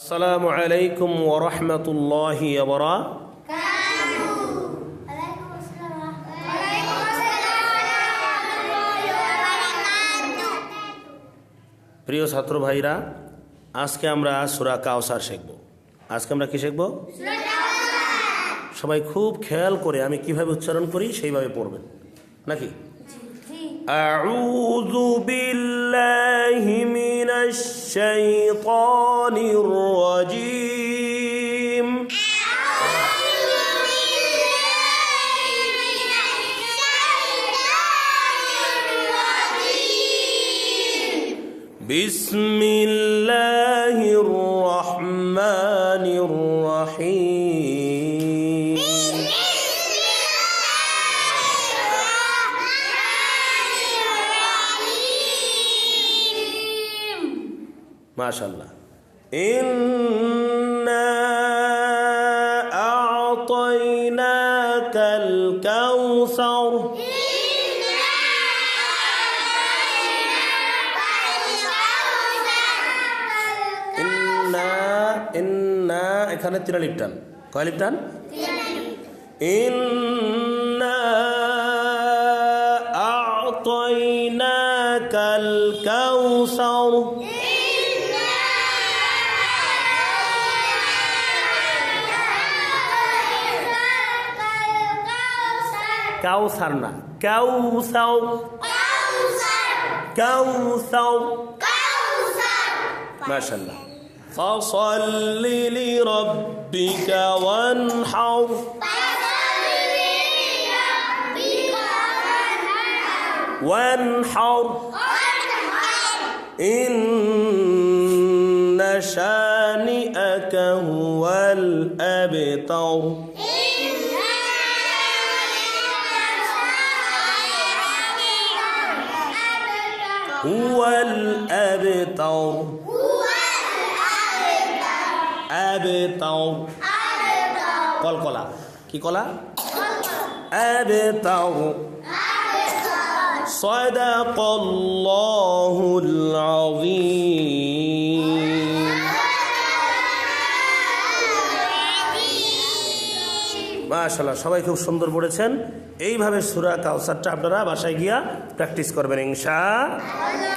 আসসালামু আলাইকুম ওয়া রাহমাতুল্লাহি ওয়া বারাকাতুহু। প্রিয় ছাত্র ভাইরা, আজকে আমরা সূরা কাউসার শিখব। আজকে আমরা কি শিখব? সবাই খুব খেয়াল করে আমি কিভাবে উচ্চারণ করি সেইভাবে পড়বেন, নাকি? আউযু বিল্লাহি মিনাশ শাইতানির রাজীম। বিসমিল্লাহির রহমানির রহিম। মাশাআল্লাহ। ইন্না আ'তাইনাকাল কাউসার। ইন্না এখানে তিন আলিফ টান। কয় আলিফ টান? ইন্না আ'তাইনাকাল কাউসার। কাউসার না, কাউসার। কাউসার। মাশাআল্লাহ। فصل لربك وانحر وانحر إن شانئك هو الأبتر هو الأبتر أبتر কলকলা। কি কলা? أبتر صدق الله العظيم। মাশাআল্লাহ, সবাই খুব সুন্দর পড়েছেন। এইভাবে সূরা কাউসারটা আপনারা বাসায় গিয়া প্র্যাকটিস করবেন ইনশাআল্লাহ।